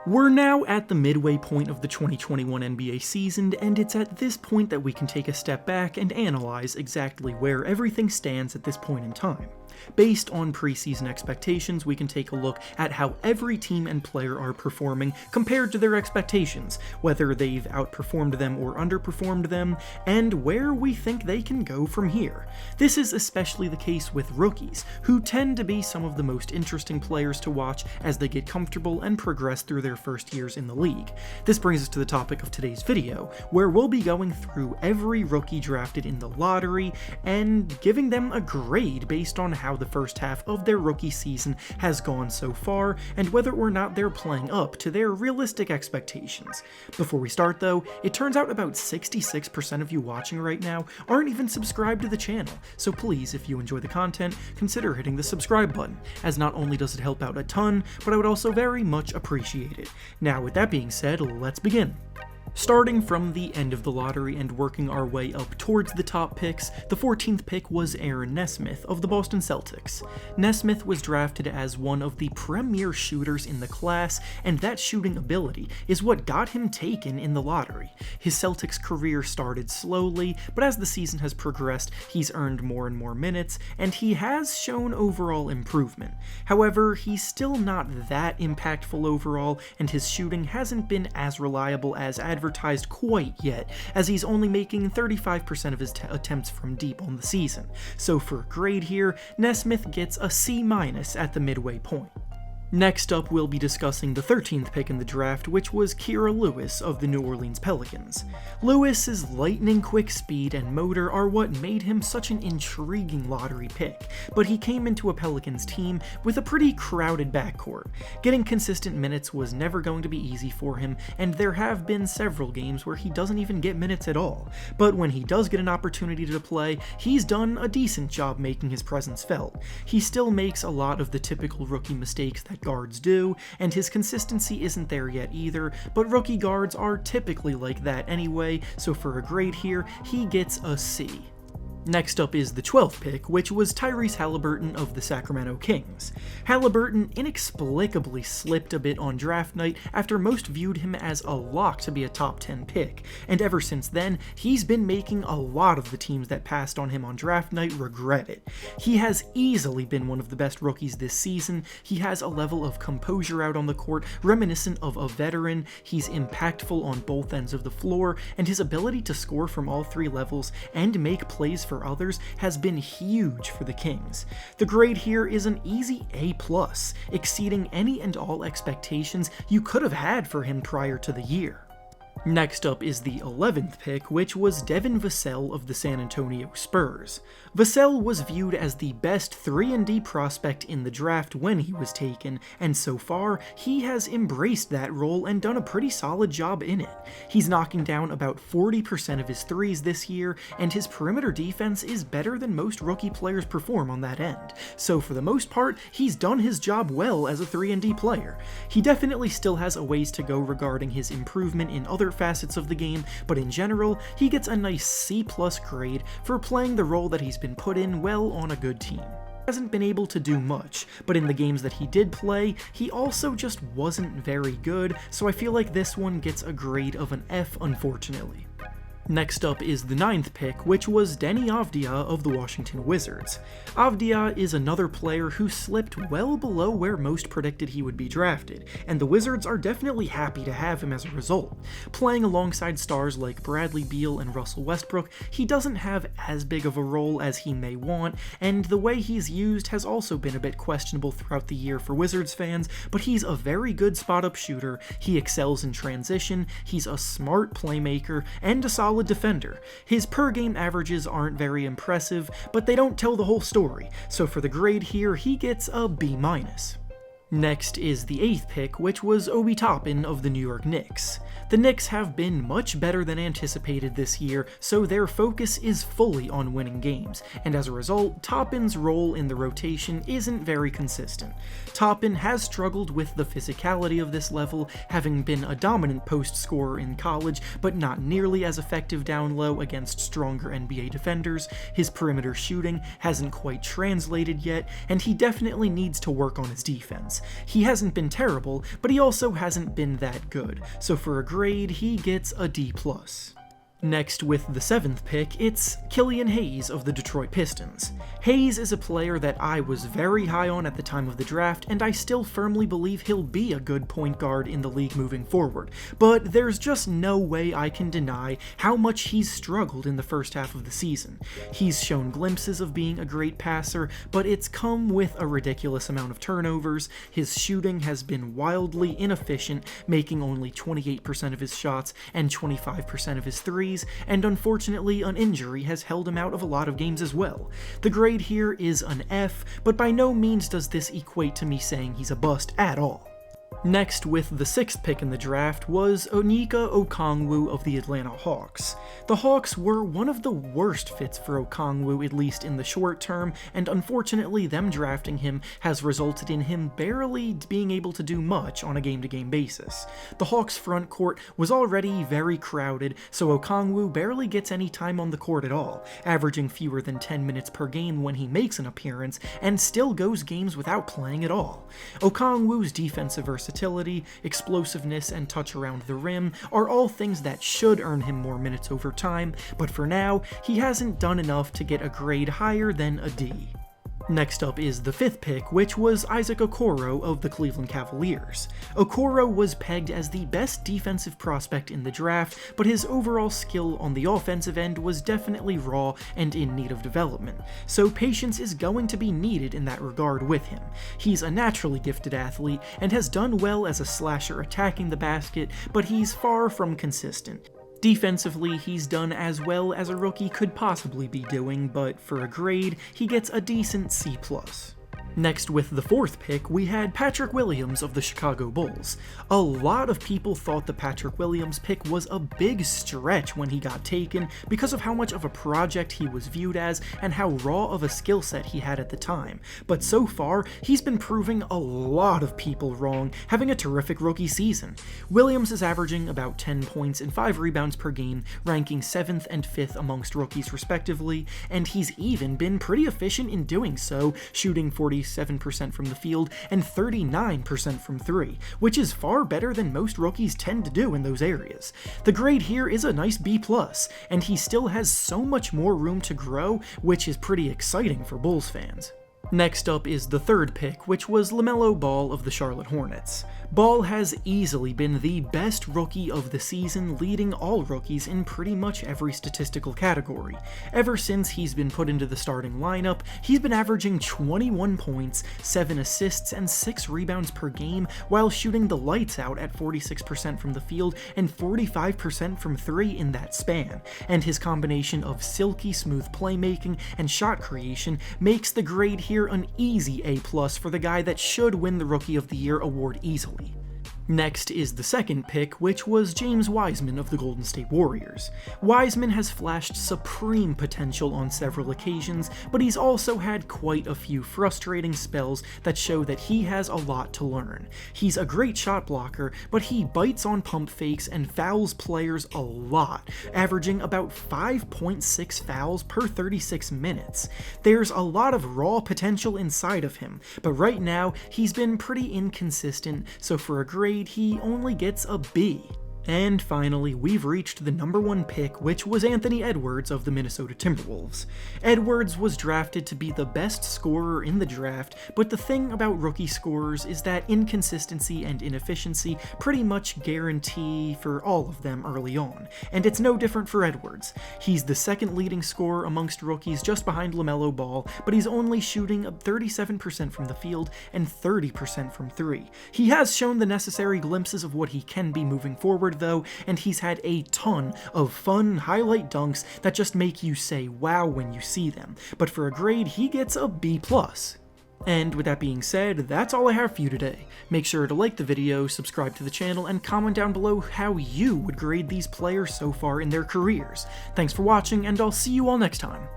We're now at the midway point of the 2021 NBA season, and it's at this point that we can take a step back and analyze exactly where everything stands at this point in time. Based on preseason expectations, we can take a look at how every team and player are performing compared to their expectations, whether they've outperformed them or underperformed them, and where we think they can go from here. This is especially the case with rookies, who tend to be some of the most interesting players to watch as they get comfortable and progress through their first years in the league. This brings us to the topic of today's video, where we'll be going through every rookie drafted in the lottery and giving them a grade based on how the first half of their rookie season has gone so far, and whether or not they're playing up to their realistic expectations. Before we start though, it turns out about 66% of you watching right now aren't even subscribed to the channel, so please, if you enjoy the content, consider hitting the subscribe button, as not only does it help out a ton, but I would also very much appreciate it. Now with that being said, let's begin. Starting from the end of the lottery and working our way up towards the top picks, the 14th pick was Aaron Nesmith of the Boston Celtics. Nesmith was drafted as one of the premier shooters in the class, and that shooting ability is what got him taken in the lottery. His Celtics career started slowly, but as the season has progressed, he's earned more and more minutes, and he has shown overall improvement. However, he's still not that impactful overall, and his shooting hasn't been as reliable as advertised quite yet, as he's only making 35% of his attempts from deep on the season. So for a grade here, Nesmith gets a C- at the midway point. Next up, we'll be discussing the 13th pick in the draft, which was Kira Lewis of the New Orleans Pelicans. Lewis's lightning-quick speed and motor are what made him such an intriguing lottery pick, but he came into a Pelicans team with a pretty crowded backcourt. Getting consistent minutes was never going to be easy for him, and there have been several games where he doesn't even get minutes at all. But when he does get an opportunity to play, he's done a decent job making his presence felt. He still makes a lot of the typical rookie mistakes that guards do, and his consistency isn't there yet either, but rookie guards are typically like that anyway, so for a grade here, he gets a C. Next up is the 12th pick, which was Tyrese Haliburton of the Sacramento Kings. Haliburton inexplicably slipped a bit on draft night after most viewed him as a lock to be a top 10 pick, and ever since then, he's been making a lot of the teams that passed on him on draft night regret it. He has easily been one of the best rookies this season. He has a level of composure out on the court reminiscent of a veteran, he's impactful on both ends of the floor, and his ability to score from all three levels and make plays for others has been huge for the Kings. The grade here is an easy A+, exceeding any and all expectations you could have had for him prior to the year. Next up is the 11th pick, which was Devin Vassell of the San Antonio Spurs. Vassell was viewed as the best 3-and-D prospect in the draft when he was taken, and so far, he has embraced that role and done a pretty solid job in it. He's knocking down about 40% of his threes this year, and his perimeter defense is better than most rookie players perform on that end. So for the most part, he's done his job well as a 3-and-D player. He definitely still has a ways to go regarding his improvement in other facets of the game, but in general, he gets a nice C+ grade for playing the role that he's been put in well on a good team. Hasn't been able to do much, but in the games that he did play, he also just wasn't very good, so I feel like this one gets a grade of an F, unfortunately. Next up is the 9th pick, which was Deni Avdija of the Washington Wizards. Avdija is another player who slipped well below where most predicted he would be drafted, and the Wizards are definitely happy to have him as a result. Playing alongside stars like Bradley Beal and Russell Westbrook, he doesn't have as big of a role as he may want, and the way he's used has also been a bit questionable throughout the year for Wizards fans, but he's a very good spot-up shooter, he excels in transition, he's a smart playmaker, and a solid defender. His per-game averages aren't very impressive, but they don't tell the whole story, so for the grade here, he gets a B-. Next is the 8th pick, which was Obi Toppin of the New York Knicks. The Knicks have been much better than anticipated this year, so their focus is fully on winning games, and as a result, Toppin's role in the rotation isn't very consistent. Toppin has struggled with the physicality of this level, having been a dominant post scorer in college, but not nearly as effective down low against stronger NBA defenders. His perimeter shooting hasn't quite translated yet, and he definitely needs to work on his defense. has. He hasn't been terrible, but he also hasn't been that good, so for a grade, he gets a D+. Next, with the 7th pick, it's Killian Hayes of the Detroit Pistons. Hayes is a player that I was very high on at the time of the draft, and I still firmly believe he'll be a good point guard in the league moving forward, but there's just no way I can deny how much he's struggled in the first half of the season. He's shown glimpses of being a great passer, but it's come with a ridiculous amount of turnovers. His shooting has been wildly inefficient, making only 28% of his shots and 25% of his threes, and unfortunately an injury has held him out of a lot of games as well. The grade here is an F, but by no means does this equate to me saying he's a bust at all. Next, with the 6th pick in the draft, was Onyeka Okongwu of the Atlanta Hawks. The Hawks were one of the worst fits for Okongwu, at least in the short term, and unfortunately them drafting him has resulted in him barely being able to do much on a game-to-game basis. The Hawks' front court was already very crowded, so Okongwu barely gets any time on the court at all, averaging fewer than 10 minutes per game when he makes an appearance, and still goes games without playing at all. Okongwu's defensive versatility, explosiveness, and touch around the rim are all things that should earn him more minutes over time, but for now, he hasn't done enough to get a grade higher than a D. Next up is the 5th pick, which was Isaac Okoro of the Cleveland Cavaliers. Okoro was pegged as the best defensive prospect in the draft, but his overall skill on the offensive end was definitely raw and in need of development, so patience is going to be needed in that regard with him. He's a naturally gifted athlete and has done well as a slasher attacking the basket, but he's far from consistent. Defensively, he's done as well as a rookie could possibly be doing, but for a grade, he gets a decent C+. Next, with the 4th pick, we had Patrick Williams of the Chicago Bulls. A lot of people thought the Patrick Williams pick was a big stretch when he got taken because of how much of a project he was viewed as and how raw of a skill set he had at the time. But so far, he's been proving a lot of people wrong, having a terrific rookie season. Williams is averaging about 10 points and 5 rebounds per game, ranking 7th and 5th amongst rookies respectively, and he's even been pretty efficient in doing so, shooting 47% from the field and 39% from 3, which is far better than most rookies tend to do in those areas. The grade here is a nice B+, and he still has so much more room to grow, which is pretty exciting for Bulls fans. Next up is the 3rd pick, which was LaMelo Ball of the Charlotte Hornets. Ball has easily been the best rookie of the season, leading all rookies in pretty much every statistical category. Ever since he's been put into the starting lineup, he's been averaging 21 points, 7 assists, and 6 rebounds per game, while shooting the lights out at 46% from the field and 45% from 3 in that span, and his combination of silky smooth playmaking and shot creation makes the grade here an easy A+ for the guy that should win the Rookie of the Year award easily. Next is the 2nd pick, which was James Wiseman of the Golden State Warriors. Wiseman has flashed supreme potential on several occasions, but he's also had quite a few frustrating spells that show that he has a lot to learn. He's a great shot blocker, but he bites on pump fakes and fouls players a lot, averaging about 5.6 fouls per 36 minutes. There's a lot of raw potential inside of him, but right now he's been pretty inconsistent, so for a grade, he only gets a B. And finally, we've reached the number 1 pick, which was Anthony Edwards of the Minnesota Timberwolves. Edwards was drafted to be the best scorer in the draft, but the thing about rookie scorers is that inconsistency and inefficiency pretty much guarantee for all of them early on, and it's no different for Edwards. He's the 2nd leading scorer amongst rookies just behind LaMelo Ball, but he's only shooting 37% from the field and 30% from 3. He has shown the necessary glimpses of what he can be moving forward though, and he's had a ton of fun highlight dunks that just make you say wow when you see them, but for a grade he gets a B+. And with that being said, that's all I have for you today. Make sure to like the video, subscribe to the channel, and comment down below how you would grade these players so far in their careers. Thanks for watching, and I'll see you all next time.